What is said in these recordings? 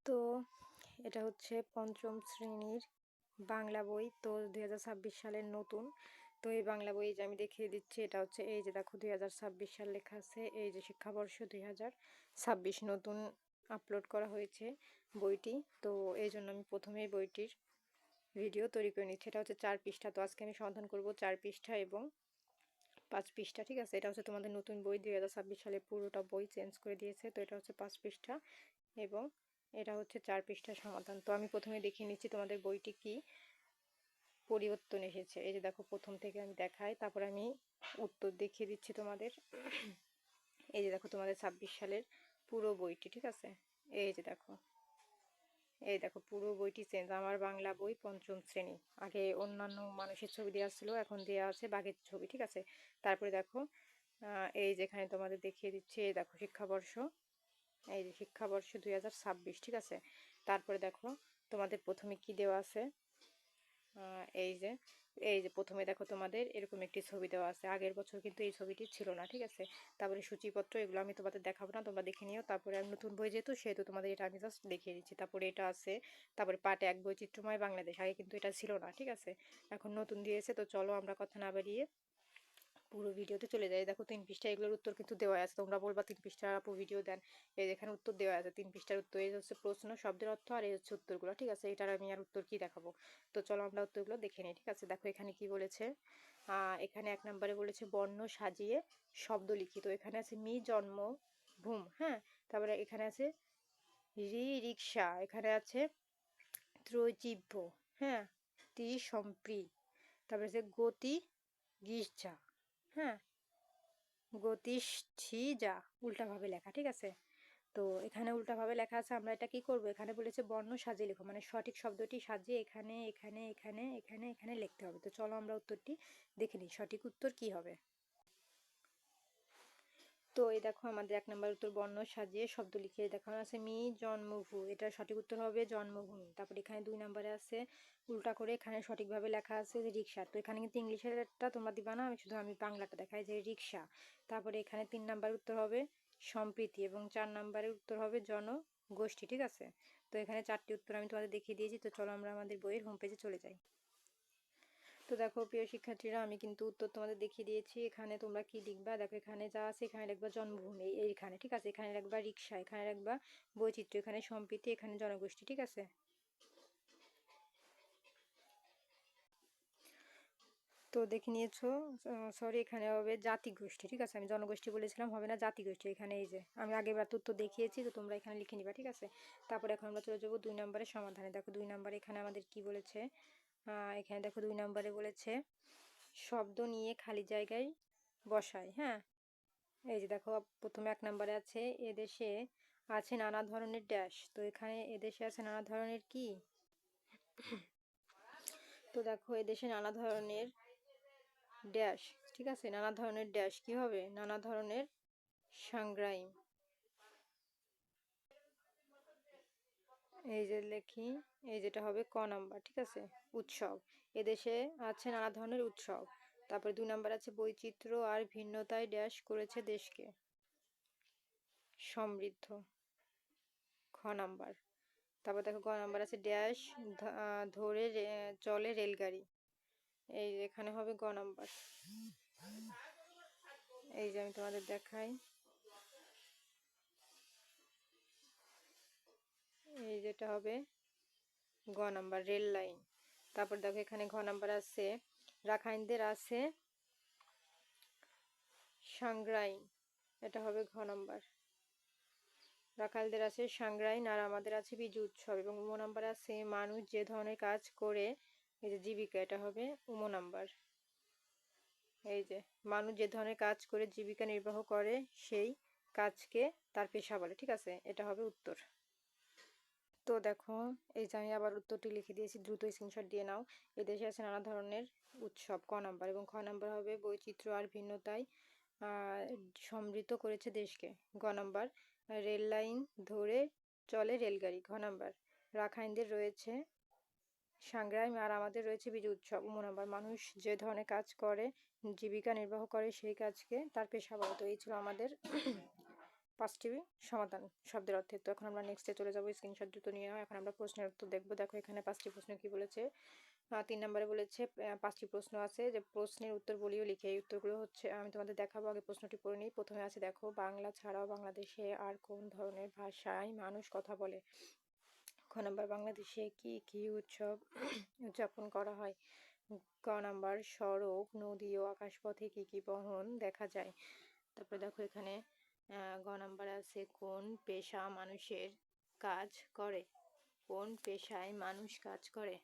তো এটা হচ্ছে পঞ্চম শ্রেণীর বাংলা বই। তো 2026 সালের নতুন। তো এই বাংলা বই যে আমি দেখিয়ে দিচ্ছি, এটা হচ্ছে এই যে দেখো 2026 সাল লেখা আছে, এই যে শিক্ষাবর্ষ 2026 নতুন আপলোড করা হয়েছে বইটি। তো এই জন্য আমি প্রথমেই বইটির ভিডিও তৈরি করে নিচ্ছি। এটা হচ্ছে 4 পৃষ্ঠা। তো আজকে আমি সমাধান করব 4 পৃষ্ঠা এবং 5 পৃষ্ঠা, ঠিক আছে। এটা হচ্ছে তোমাদের নতুন বই, 2026 সালে পুরোটা বই চেঞ্জ করে দিয়েছে। তো এটা হচ্ছে 5 পৃষ্ঠা এবং এটা হচ্ছে 4 পৃষ্ঠার সমাধান। তো আমি প্রথমে দেখিয়ে নিচ্ছি তোমাদের বইটি কি পরিবর্তন এসেছে। এই যে দেখো প্রথম থেকে আমি দেখাই, তারপরে আমি উত্তর দেখিয়ে দিচ্ছি তোমাদের। এই যে দেখো তোমাদের 26 সালের পুরো বইটি, ঠিক আছে। এই যে দেখো, এই দেখো পুরো বইটি চেঞ্জ। আমার বাংলা বই পঞ্চম শ্রেণী। আগে অন্যান্য মানুষের ছবি দেওয়া ছিল, এখন দেওয়া আছে বাঘের ছবি, ঠিক আছে। তারপরে দেখো এই যেখানে তোমাদের দেখিয়ে দিচ্ছি, এই দেখো শিক্ষাবর্ষ, এই যে শিক্ষাবর্ষ 2026, ঠিক আছে। তারপরে দেখো তোমাদের প্রথমে কি দেওয়া আছে, এই যে প্রথমে দেখো তোমাদের এরকম একটি ছবি দেওয়া আছে। আগের বছর কিন্তু এই ছবিটি ছিল না, ঠিক আছে। তারপরে সূচিপত্র, এগুলো আমি তোমাদের দেখাবো না, তোমরা দেখে নিও। তারপরে আমি নতুন বই যেহেতু সেহেতু তোমাদের এটা আমি জাস্ট দেখিয়ে দিচ্ছি। তারপরে এটা আছে, তারপরে পার্ট 1 বৈচিত্র্যময় বাংলাদেশ। আগে কিন্তু এটা ছিল না, ঠিক আছে, এখন নতুন দিয়েছে। তো চলো আমরা কথা না বাড়িয়ে পুরো ভিডিওতে চলে যাই। দেখো 3 পৃষ্ঠা, এগুলোর উত্তর কিন্তু দেওয়া আছে। তোমরা বলবা 3 পৃষ্ঠার আপু ভিডিও দেন, এই যেখানে উত্তর দেওয়া আছে 3 পৃষ্ঠার উত্তর। এই হচ্ছে প্রশ্ন, শব্দের অর্থ, আর এই হচ্ছে উত্তরগুলো, ঠিক আছে। এটার আমি আর উত্তর কি দেখাবো। তো চলো আমরা উত্তরগুলো দেখে নিই, ঠিক আছে। দেখো এখানে কি বলেছে, এখানে 1 নম্বরে বলেছে বর্ণ সাজিয়ে শব্দ লিখি। তো এখানে আছে মি জন্ম ভূম, হ্যাঁ। তারপরে এখানে আছে রিক্সা, এখানে আছে ত্রৈচিভ্য, হ্যাঁ, ত্রিসম্প্রী। তারপরে আছে গতি গির্জা, হ্যাঁ, গতিষ্ঠিজা, উল্টাভাবে লেখা, ঠিক আছে। তো এখানে উল্টাভাবে লেখা আছে, আমরা এটা কি করব, এখানে বলেছে বর্ণ সাজিয়ে লিখো, মানে সঠিক শব্দটি সাজিয়ে এখানে এখানে এখানে এখানে এখানে লিখতে হবে। তো চলো আমরা উত্তরটি দেখে নিই, সঠিক উত্তর কি হবে। তো এই দেখো আমাদের 1 নম্বর উত্তর, বর্ণ সাজিয়ে শব্দ লিখে দেখানো আছে মি জন্মভূ, এটার সঠিক উত্তর হবে জন্মভূমি। তারপর এখানে 2 নম্বরে আছে উল্টা করে, এখানে সঠিকভাবে লেখা আছে যে রিক্সা। তো এখানে কিন্তু ইংলিশেরটা তোমরা দিবা না, আমি বাংলাটা দেখাই যে রিক্সা। তারপরে এখানে 3 নম্বর উত্তর হবে সম্প্রীতি এবং 4 নম্বরের উত্তর হবে জনগোষ্ঠী, ঠিক আছে। তো এখানে 4টি উত্তর আমি তোমাদের দেখিয়ে দিয়েছি। তো চলো আমরা আমাদের বইয়ের হোম পেজে চলে যাই। তো দেখো প্রিয় শিক্ষার্থীরা, আমি কিন্তু উত্তর তোমাদের দেখিয়ে দিয়েছি। এখানে তোমরা কি লিখবা, দেখো এখানে যা আছে, এখানে লিখবা জন্মভূমি এইখানে, ঠিক আছে। এখানে লিখবা রিক্সা, এখানে লিখবা বৈচিত্র্য, এখানে সম্প্রীতি, এখানে জনগোষ্ঠী, ঠিক আছে। তো দেখে নিয়েছো, সরি, এখানে হবে জাতিগোষ্ঠী, ঠিক আছে। আমি জনগোষ্ঠী বলেছিলাম, হবে না, জাতিগোষ্ঠী। এখানে এই যে আমি আগেরবার তো উত্তর দেখিয়েছি, তো তোমরা এখানে লিখে নিবা, ঠিক আছে। তারপরে এখন আমরা চলে যাবো 2 নম্বরের সমাধানে। দেখো 2 নম্বরে এখানে আমাদের কি বলেছে, এখানে দেখো 2 নম্বরে বলেছে শব্দ নিয়ে খালি জায়গায় বসায়, হ্যাঁ। এই যে দেখো প্রথমে 1 নম্বরে আছে এদেশে আছে নানা ধরনের ড্যাশ। তো এখানে এদেশে আছে নানা ধরনের কি, তো দেখো এদেশে নানা ধরনের ড্যাশ, ঠিক আছে। নানা ধরনের ড্যাশ কি হবে, নানা ধরনের সংগ্রাম। এই যে লেখি, এই যেটা হবে ক নাম্বার, ঠিক আছে, উৎসব। এদেশে আছে নানা ধরনের উৎসব। তারপরে 2 নাম্বার আছে বৈচিত্র্য আর ভিন্নতায় ড্যাশ করেছে দেশকে সমৃদ্ধ, খ নাম্বার। তারপর দেখো গ নাম্বার আছে ড্যাশ ধরে চলে রেলগাড়ি। এই এখানে হবে গ নাম্বার। এই যে আমি তোমাদের দেখাই, এই যেটা হবে গ নাম্বার, রেল লাইন। তারপর দেখো এখানে ঘ নাম্বার আছে রাখাইনদের আছে সাংগ্রাইন, এটা হবে ঘ নাম্বার। রাখালদের আছে সাংগ্রাইন আর আমাদের আছে বিজু উৎসব। এবং উম নাম্বার আছে মানুষ যে ধরনের কাজ করে, এই যে জীবিকা, এটা হবে উম নাম্বার। এই যে মানুষ যে ধরনের কাজ করে জীবিকা নির্বাহ করে সেই কাজকে তার পেশা বলে, ঠিক আছে, এটা হবে উত্তর। তো দেখো এই যে আমি আবার উত্তরটি লিখে দিয়েছি, দ্রুত স্ক্রিনশট দিয়ে নাও। এদেশে আছে নানা ধরনের উৎসব, ক নাম্বার। এবং খ নাম্বার হবে বৈচিত্র্য আর ভিন্নতায় সমৃদ্ধ করেছে দেশকে, গ নাম্বার। রেল লাইন ধরে চলে রেলগাড়ি, ঘ নাম্বার। রাখাইনদের রয়েছে সংগ্রাম আর আমাদের রয়েছে বিজু উৎসব, ম নাম্বার। মানুষ যে ধরনের কাজ করে জীবিকা নির্বাহ করে সেই কাজকে তার পেশা বলে। তো এই ছিল আমাদের 5টি সমাধান শব্দের অর্থে। তো এখন আমরা নেক্সটে চলে যাব, স্ক্রিনশট দ্রুত নিয়ে নাও। এখন আমরা প্রশ্নের উত্তর দেখব। দেখো এখানে 5টি প্রশ্ন কি বলেছে। 3 নম্বরে বলেছে 5টি প্রশ্ন আছে, যে প্রশ্নের উত্তর বলিও লিখে। এই উত্তরগুলো হচ্ছে আমি তোমাদের দেখাবো, আগে প্রশ্নটি পড়ে নিই। প্রথমে আছে দেখো, বাংলা ছাড়াও বাংলাদেশে আর কোন ধরনের ভাষায় মানুষ কথা বলে? খ নাম্বার, বাংলাদেশে কি কি উৎসব উদযাপন করা হয়? ক নাম্বার, সড়ক, নদী ও আকাশপথে কি কি বহন দেখা যায়? তারপরে দেখো এখানে গ নাম্বার আছে, কোন পেশা মানুষের কাজ করে? কোন পেশায় মানুষ কাজ করে?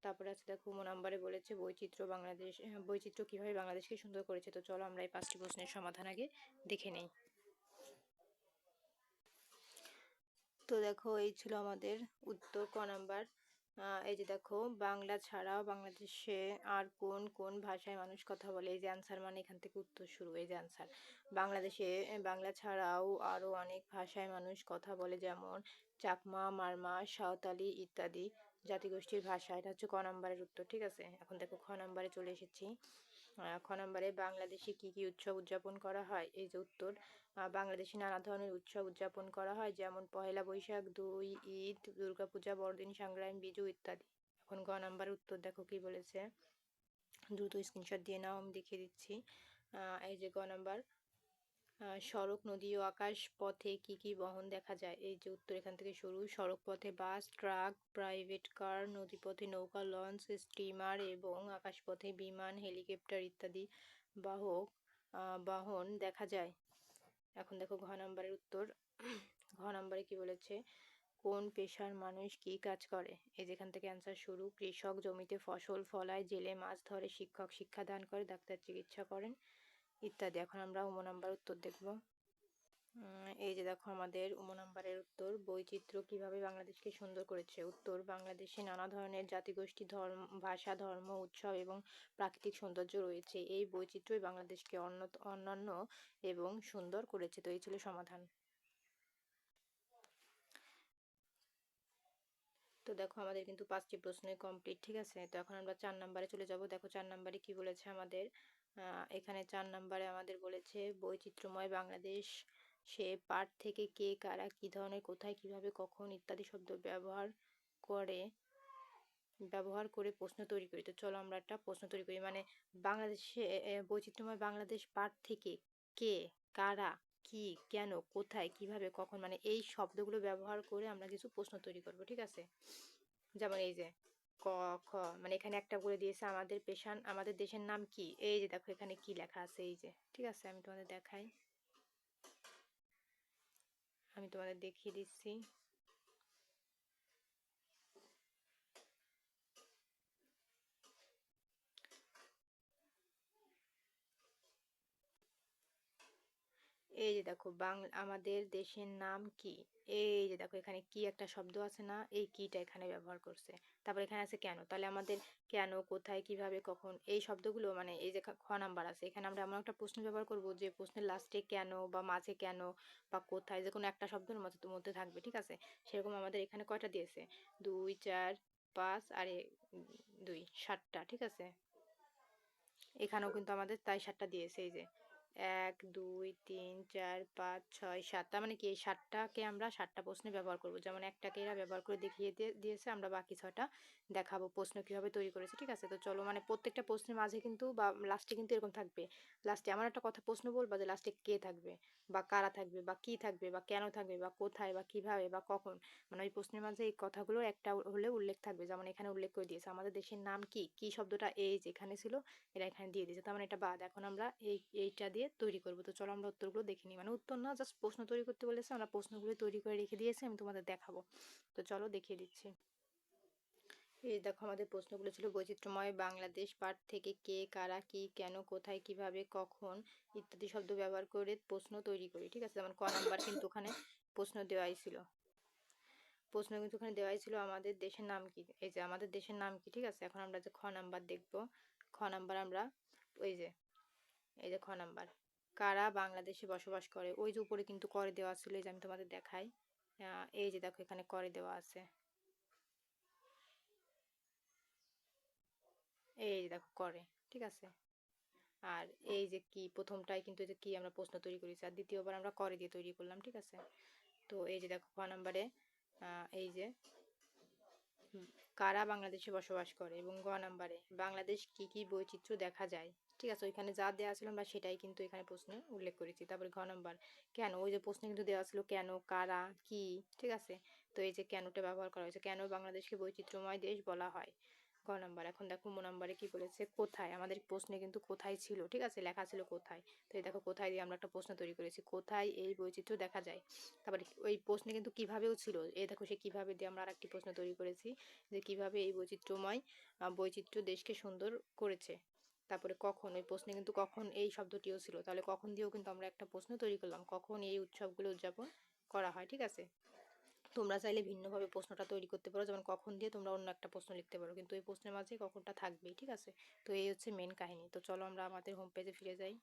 তারপরে আছে দেখো, নাম্বারে বলেছে বৈচিত্র্য কিভাবে বাংলাদেশকে সুন্দর করেছে। তো চলো আমরা এই 5টি প্রশ্নের সমাধান আগে দেখে নেই। তো দেখো এই ছিল আমাদের উত্তর। ক নাম্বার, এই যে দেখো, বাংলা ছাড়াও বাংলাদেশে আর কোন কোন ভাষায় মানুষ কথা বলে? এই যে অ্যান্সার, মানে এখান থেকে উত্তর শুরু। এই যে অ্যান্সার, বাংলাদেশে বাংলা ছাড়াও আরো অনেক ভাষায় মানুষ কথা বলে, যেমন চাকমা, মারমা, সাঁওতালি ইত্যাদি জাতিগোষ্ঠীর ভাষা। এটা হচ্ছে ক নাম্বারের উত্তর। ঠিক আছে, এখন দেখো খ নাম্বারে চলে এসেছি। খ নাম্বারে, বাংলাদেশে কি কি উৎসব উদযাপন করা হয়? এই যে উত্তর, বাংলাদেশে নানা ধরনের উৎসব উদযাপন করা হয়, যেমন পহেলা বৈশাখ, ঈদ, দুর্গাপূজা, বড়দিন, সংগ্রাম, বিজু ইত্যাদি। এখন গ নাম্বার উত্তর দেখো কি বলেছে, দ্রুত স্ক্রিনশট দিয়ে নাও, আমি দেখিয়ে দিচ্ছি। এই যে গ নাম্বার, সড়ক, নদী ও আকাশ পথে কি কি বহন দেখা যায়? এই যে উত্তর, এখান থেকে শুরু। সড়ক পথে বাস, ট্রাক, প্রাইভেট কার, নদীপথে নৌকা, লঞ্চ, স্টিমার এবং আকাশপথে বিমান, হেলিকপ্টার ইত্যাদি বাহক বাহন দেখা যায়। এখন দেখো ঘ নাম্বারের উত্তর। ঘ নাম্বারে কি বলেছে, কোন পেশার মানুষ কি কাজ করে? এই যেখান থেকে অ্যান্সার শুরু। কৃষক জমিতে ফসল ফলায়, জেলে মাছ ধরে, শিক্ষক শিক্ষাদান করে, ডাক্তার চিকিৎসা করেন ইত্যাদি। এখন আমরা নাম্বার উত্তর দেখব। এই যে দেখো আমাদের নাম্বারের উত্তর, বৈচিত্র্য কিভাবে বাংলাদেশকে সুন্দর করেছে? উত্তর, বাংলাদেশে নানা ধরনের জাতিগোষ্ঠী, ভাষা, ধর্ম, উৎসব এবং প্রাকৃতিক সৌন্দর্য রয়েছে। এই বৈচিত্র্যই বাংলাদেশকে অন্যান্য এবং সুন্দর করেছে। তো এই ছিল সমাধান। তো দেখো আমাদের কিন্তু 5টি প্রশ্নই কমপ্লিট। ঠিক আছে, তো এখন আমরা 4 নাম্বারে চলে যাব। দেখো 4 নাম্বারে কি বলেছে আমাদের। এখানে 4 নাম্বারে আমাদের বলেছে, বৈচিত্র্যময় বাংলাদেশ সে পাঠ থেকে কে, কারা, কি ধরনের, কোথায়, কিভাবে, কখন ইত্যাদি শব্দ করে ব্যবহার করে প্রশ্ন তৈরি করি। তো চলো আমরা একটা প্রশ্ন তৈরি করি। মানে বাংলাদেশে বৈচিত্র্যময় বাংলাদেশ পাঠ থেকে কে, কারা, কি, কেন, কোথায়, কিভাবে, কখন, মানে এই শব্দগুলো ব্যবহার করে আমরা কিছু প্রশ্ন তৈরি করব। ঠিক আছে, যেমন এই যে ক, খ, মানে এখানে একটা করে দিয়েছে, আমাদের দেশের নাম কি? এই যে দেখো এখানে কি লেখা আছে, এই যে। ঠিক আছে, আমি তোমাদের দেখাই, আমি তোমাদের দেখিয়ে দিচ্ছি। এই যে দেখো, আমাদের দেশের নাম কি? এই যে দেখো এখানে কি একটা শব্দ আছে না, এই কিটা এখানে ব্যবহার করছে। তারপর এখানে আছে কেন, তাহলে আমাদের কেন, কোথায়, কিভাবে, কখন এই শব্দগুলো, মানে এই যে খ নাম্বার আছে, এখানে আমরা এমন একটা প্রশ্ন ব্যবহার করব যে প্রশ্নের লাস্টে কেন বা মাঝে কেন বা কোথায়, যে কোনো একটা শব্দের মধ্যে থাকবে। ঠিক আছে, সেরকম আমাদের এখানে কয়টা দিয়েছে, 2, 4, 5 আর 2, 7টা। ঠিক আছে, এখানেও কিন্তু আমাদের তাই 7টা দিয়েছে। এই যে 1, 2, 3, 4, 5, 6, 7, তার মানে কি এই 7টাকে আমরা 7টা প্রশ্নে ব্যবহার করব। যেমন একটাকে এরা ব্যবহার করে দেখিয়ে দিয়েছে, আমরা বাকি 6টা দেখাবো প্রশ্ন কিভাবে তৈরি করেছে। ঠিক আছে, তো চলো, মানে প্রত্যেকটা প্রশ্নের মাঝে কিন্তু বা লাস্টে কিন্তু এরকম থাকবে, লাস্টে এমন একটা কথা প্রশ্ন বলবা যে লাস্টে কে থাকবে বা কারা থাকবে বা কি থাকবে বা কেন থাকবে বা কোথায় বা কিভাবে বা কখন, মানে ওই প্রশ্নের মাঝে এই কথাগুলো একটা হলে উল্লেখ থাকবে। যেমন এখানে উল্লেখ করে দিয়েছে, আমাদের দেশের নাম কি, কি শব্দটা এই যেখানে ছিল এরা এখানে দিয়ে দিয়েছে, তার মানে এটা বাদ। এখন আমরা এইটা দিয়ে তৈরি করব। তো চলো আমরা উত্তরগুলো দেখে নিই, মানে উত্তর না, জাস্ট প্রশ্ন তৈরি করতে বলেছে, আমরা প্রশ্নগুলো তৈরি করে রেখে দিয়েছি, আমি তোমাদের দেখাবো। তো চলো দেখিয়ে দিচ্ছি। এই দেখো আমাদের প্রশ্নগুলো ছিল, বৈচিত্র্যময় বাংলাদেশ পাঠ থেকে কে, কারা, কি, কেন, কোথায়, কিভাবে, কখন ইত্যাদি শব্দ ব্যবহার করে প্রশ্ন তৈরি করি। ঠিক আছে, যেমন ক নাম্বার কিন্তু ওখানে প্রশ্ন দেওয়াই ছিল, আমাদের দেশের নাম কি? এই যে আমাদের দেশের নাম কি? ঠিক আছে, এখন আমরা যে খ নাম্বার দেখবো। খ নাম্বার আমরা ওই যে, এই যে খ নাম্বার, কারা বাংলাদেশে বসবাস করে? ওই যে উপরে কিন্তু করে দেওয়া ছিল, এই যে আমি তোমাদের দেখাই। এই যে দেখো এখানে করে দেওয়া আছে, এই যে দেখো করে। ঠিক আছে, আর এই যে কি প্রথমটাই কিন্তু এই যে কি আমরা প্রশ্ন তৈরি করেছি, আর দ্বিতীয়বার আমরা করে দিয়ে তৈরি করলাম, ঠিক আছে। তো এই যে দেখো ক নাম্বারে এই যে কারা বাংলাদেশে বসবাস করে, এবং গ নাম্বারে বাংলাদেশ কি কি বৈচিত্র্য দেখা যায়, ঠিক আছে। ওইখানে যা দেওয়া ছিল আমরা সেটাই কিন্তু এখানে প্রশ্নে উল্লেখ করেছি। তারপরে ঘ নাম্বার কেন, ওই যে প্রশ্নে কিন্তু দেওয়া ছিল কেন, কারা, কি, ঠিক আছে। তো এই যে কেনটা ব্যবহার করা হয়েছে, কেন বাংলাদেশকে বৈচিত্র্যময় দেশ বলা হয়। গ নাম্বার এখন দেখো ম নাম্বারে কি বলেছে, কোথায়, আমাদের প্রশ্নে কিন্তু কোথায় ছিল, ঠিক আছে, লেখা ছিল কোথায়। তো এই দেখো কোথায় দিয়ে আমরা একটা প্রশ্ন তৈরি করেছি, কোথায় এই বৈচিত্র্য দেখা যায়। তারপরে ওই প্রশ্নে কিন্তু কিভাবেও ছিল, এই দেখো সে কিভাবে দিয়ে আমরা আরেকটি প্রশ্ন তৈরি করেছি, যে কিভাবে এই বৈচিত্র্যময় বৈচিত্র্য দেশকে সুন্দর করেছে। তারপরে কখন, ওই প্রশ্নে কিন্তু কখন এই শব্দটিও ছিল, তাহলে কখন দিয়েও কিন্তু আমরা একটা প্রশ্ন তৈরি করলাম, কখন এই উৎসবগুলো উদযাপন করা হয়, ঠিক আছে। তোমরা চাইলে ভিন্নভাবে প্রশ্নটা তৈরি করতে পারো, যেমন কখন দিয়ে তোমরা অন্য একটা প্রশ্ন লিখতে পারো, কিন্তু এই প্রশ্নের মাঝে কখনটা থাকবেই, ঠিক আছে। তো এই হচ্ছে মেন কাহিনী। তো চলো আমরা আমাদের হোম পেজে ফিরে যাই।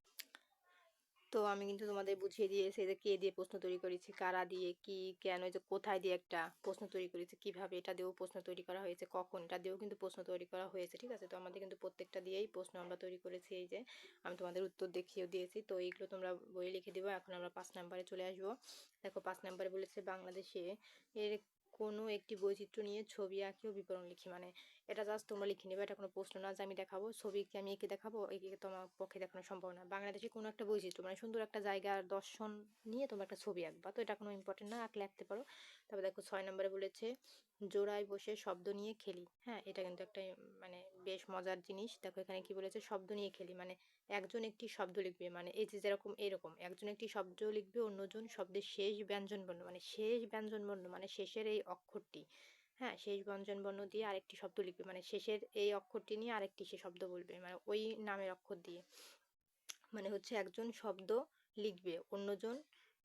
তো আমি কিন্তু তোমাদের বুঝিয়ে দিয়েছি যে কে দিয়ে প্রশ্ন তৈরি করেছি, কারা দিয়ে, কি, কেন, এই যে কোথায় দিয়ে একটা প্রশ্ন তৈরি করেছি, কিভাবে এটা দিয়েও প্রশ্ন তৈরি করা হয়েছে, কখন এটা দিয়েও কিন্তু প্রশ্ন তৈরি করা হয়েছে, ঠিক আছে। তো আমাদের কিন্তু প্রত্যেকটা দিয়েই প্রশ্ন আমরা তৈরি করেছি, এই যে আমি তোমাদের উত্তর দেখিয়েও দিয়েছি। তো এইগুলো তোমরা বইয়ে লিখে দিবা। এখন আমরা 5 নাম্বারে চলে আসবো। দেখো 5 নাম্বারে বলেছে বাংলাদেশে এর কোনো একটি বৈচিত্র্য নিয়ে ছবি আঁকি ও বিবরণ লিখি। মানে এটা জাস্ট তোমরা লিখে নেবে, এটা কোনো প্রশ্ন না যে আমি দেখাবো, ছবিকে আমি এঁকে দেখাবো, এঁকে তোমার পক্ষে দেখানো সম্ভব না। বাংলাদেশে কোনো একটা বৈচিত্র্য মানে সুন্দর একটা জায়গার দর্শন নিয়ে তোমরা একটা ছবি আঁকবা, তো এটা কোনো ইম্পর্টেন্ট না, আঁকলে আঁকতে পারো। তারপর দেখো 6 নম্বরে বলেছে জোড়ায় বসে শব্দ নিয়ে খেলি। হ্যাঁ, এটা কিন্তু একটা মানে বেশ মজার জিনিস। দেখো এখানে কি বলেছে, শব্দ নিয়ে খেলি, মানে একজন একটি শব্দ লিখবে, মানে এই যে যেরকম এরকম একজন একটি শব্দ লিখবে, অন্যজন শব্দের শেষ ব্যঞ্জন বর্ণ, মানে শেষ ব্যঞ্জন বর্ণ মানে শেষের এই অক্ষরটি, হ্যাঁ, শেষ ব্যঞ্জন বর্ণ দিয়ে আরেকটি শব্দ লিখবে, মানে শেষের এই অক্ষরটি নিয়ে আরেকটি সে শব্দ বলবে, মানে ওই নামের অক্ষর দিয়ে। মানে হচ্ছে একজন শব্দ লিখবে, অন্যজন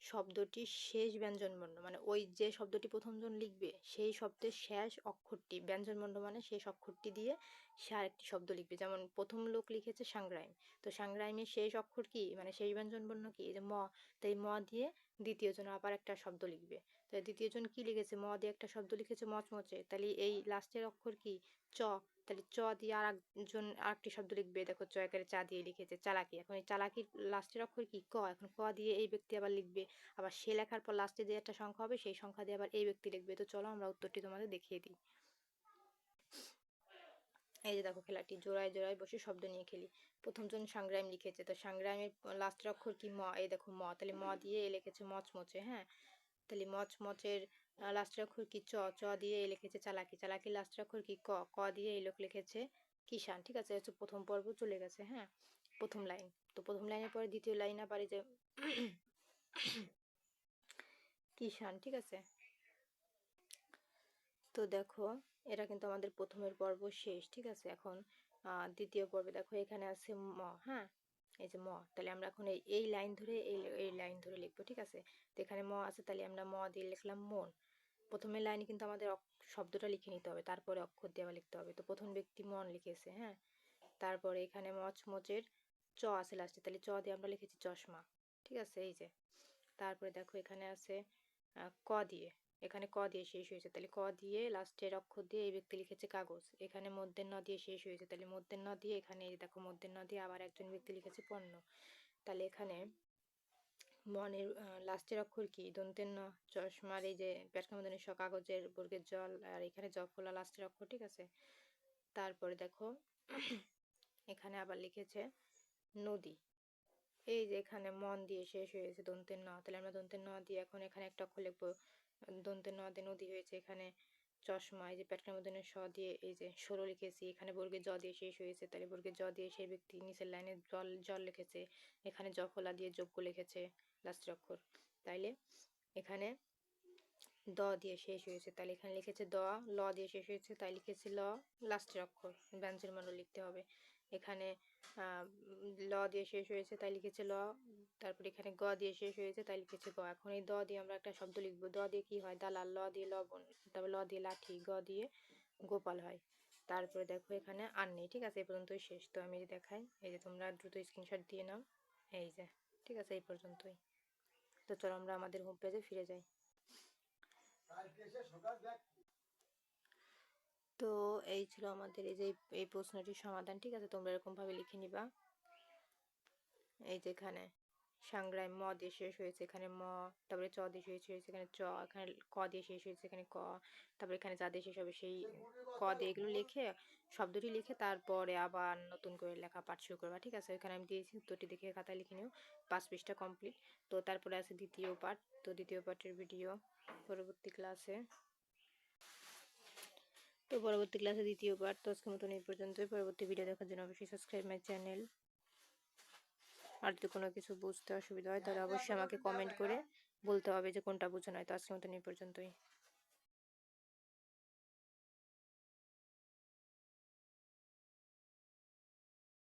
শব্দটির শেষ ব্যঞ্জনবর্ণ, মানে ওই যে শব্দটি প্রথমজন লিখবে সেই শব্দের শেষ অক্ষরটি, ব্যঞ্জনবর্ণ মানে শেষ অক্ষরটি দিয়ে সে আরেকটি শব্দ লিখবে। যেমন প্রথম লোক লিখেছে সাংগ্রাইম, তো সাংগ্রাইমের শেষ অক্ষর কি, মানে শেষ ব্যঞ্জনবর্ণ কি, এই যে ম, তাই ম দিয়ে দ্বিতীয়জন আবার একটা শব্দ লিখবে। তো দ্বিতীয়জন কি লিখেছে, ম দিয়ে একটা শব্দ লিখেছে মচমচে, তাহলে এই লাস্টের অক্ষর কি, চ, তাহলে চ দিয়ে আর একজন আরেকটি শব্দ লিখবে। দেখো চ একারে চা দিয়ে লিখেছে চালাকি, এখন এই চালাকির লাস্টের অক্ষর কি, ক, এখন ক দিয়ে এই ব্যক্তি আবার লিখবে, আবার সে লেখার পর লাস্টে যে একটা সংখ্যা হবে সেই সংখ্যা দিয়ে আবার এই ব্যক্তি লিখবে। তো চলো আমরা উত্তরটি তোমাদের দেখিয়ে দিই। এই যে দেখো খেলাটি জোড়ায় জোড়ায় বসে শব্দ নিয়ে খেলি, প্রথমজন সংগ্রাম লিখেছে, তো সংগ্রামের লাস্টের অক্ষর কি, ম, এই দেখো ম, তাহলে ম দিয়ে এ লিখেছে মচমচে, হ্যাঁ, তাহলে মচমচের লাস্টের অক্ষর কি, চ, চ দিয়ে এ লিখেছে চালাকি, চালাকির লাস্টের অক্ষর কি, ক, ক দিয়ে এই লোক লিখেছে কিষান, ঠিক আছে। হচ্ছে প্রথম পর্ব চলে গেছে, হ্যাঁ, প্রথম লাইন। তো প্রথম লাইনের পরে দ্বিতীয় লাইন আবার এই যে কিষান, ঠিক আছে। তো দেখো এটা কিন্তু আমাদের প্রথমের পর্ব শেষ, ঠিক আছে। এখন দ্বিতীয় পর্বে দেখো এখানে আছে ম, হ্যাঁ, এই যে ম, তাহলে আমরা এখন এই লাইন ধরে এই লাইন ধরে লিখবো, ঠিক আছে। তো এখানে ম আছে, তাহলে আমরা ম দিয়ে লিখলাম মন। প্রথমের লাইনে কিন্তু আমাদের শব্দটা লিখে নিতে হবে, তারপরে অক্ষর দিয়ে আবার লিখতে হবে। তো প্রথম ব্যক্তি মন লিখেছে, হ্যাঁ, তারপরে এখানে মচমচের চ আছে লাস্টে, তাহলে চ দিয়ে আমরা লিখেছি চশমা, ঠিক আছে। এই যে তারপরে দেখো এখানে আছে ক দিয়ে, এখানে ক দিয়ে শেষ হয়েছে, তাহলে ক দিয়ে লাস্টের অক্ষর দিয়ে এই ব্যক্তি লিখেছে কাগজ, এখানে মধ্যের ন দিয়ে শেষ হয়েছে, তাহলে মধ্যের ন দিয়ে এখানে এই দেখো মধ্যের ন দিয়ে আবার একজন ব্যক্তি লিখেছে পণ্য। তাহলে এখানে মনের লাস্টের অক্ষর কি, দন্তের ন, চশমার এই যে পেটকামোদনের স, কাগজের বর্গের জল, আর এখানে জ ফোলা লাস্টের অক্ষর, ঠিক আছে। তারপরে দেখো এখানে আবার লিখেছে নদী, এই যে এখানে মন দিয়ে শেষ হয়েছে দন্তের ন, তাহলে আমরা দন্তের ন দিয়ে এখন এখানে একটা অক্ষর লিখবো, দন্তের ন দিয়ে নদী হয়েছে, এখানে চশমা, এই যে পেটকার মধ্যে স দিয়ে এই যে 16 লিখেছি, এখানে বর্গের জ দিয়ে শেষ হয়েছে, তাহলে বর্গের জ দিয়ে সেই ব্যক্তি নিচের লাইনে জল জল লিখেছে, এখানে জ ফোলা দিয়ে যোগ্য লিখেছে লাস্টের অক্ষর, তাইলে এখানে দ দিয়ে শেষ হয়েছে, তাহলে এখানে লিখেছে দ, ল দিয়ে শেষ হয়েছে তাই লিখেছি ল লাস্টের অক্ষর, ব্যঞ্জন বর্ণ লিখতে হবে। এখানে ল দিয়ে শেষ হয়েছে তাই লিখেছে ল, তারপরে এখানে গ দিয়ে শেষ হয়েছে তাই লিখেছে গ। এখন এই দ দিয়ে আমরা একটা শব্দ লিখবো, দ দিয়ে কি হয় দালাল, ল দিয়ে লবণ, তারপর ল দিয়ে লাঠি, গ দিয়ে গোপাল হয়। তারপরে দেখো এখানে আর নেই, ঠিক আছে, এই পর্যন্তই শেষ। তো আমি দেখাই, এই যে তোমরা দ্রুত স্ক্রিনশট দিয়ে নাও, এই যে, ঠিক আছে, এই পর্যন্তই। তো চলো আমরা আমাদের হোম পেজে ফিরে যাই। তো এই ছিল আমাদের এই যে এই প্রশ্নটির সমাধান, ঠিক আছে, তোমরা এরকম ভাবে লিখে নিবা। এই যে এখানে সাংগ্রায় ম দিয়ে শেষ হয়েছে, এখানে ম, তারপরে চ দিয়ে শেষ হয়েছে, এখানে চ, এখানে ক দিয়ে শেষ হয়েছে, এখানে ক, তারপরে এখানে যা দিয়ে শেষ হবে সেই ক দিয়ে এগুলো লিখে শব্দটি লিখে তারপরে আবার নতুন করে লেখা পাঠ শুরু করবা। ঠিক আছে, এখানে আমি দিয়েছি, উত্তরটি দেখে খাতায় লিখে নিও। 5 পৃষ্ঠা কমপ্লিট। তো তারপরে আছে দ্বিতীয় পাঠ। তো দ্বিতীয় পাঠের ভিডিও পরবর্তী ক্লাসে। তো পরবর্তী ক্লাসে দ্বিতীয় পাঠ। তো আজকের মতন এই পর্যন্তই। পরবর্তী ভিডিও দেখার জন্য অবশ্যই সাবস্ক্রাইব মাই চ্যানেল। আর যদি কোনো কিছু বুঝতে অসুবিধা হয় তাহলে অবশ্যই আমাকে কমেন্ট করে বলতে হবে যে কোনটা বুঝো নাই। তো আজকের মতন এই পর্যন্তই।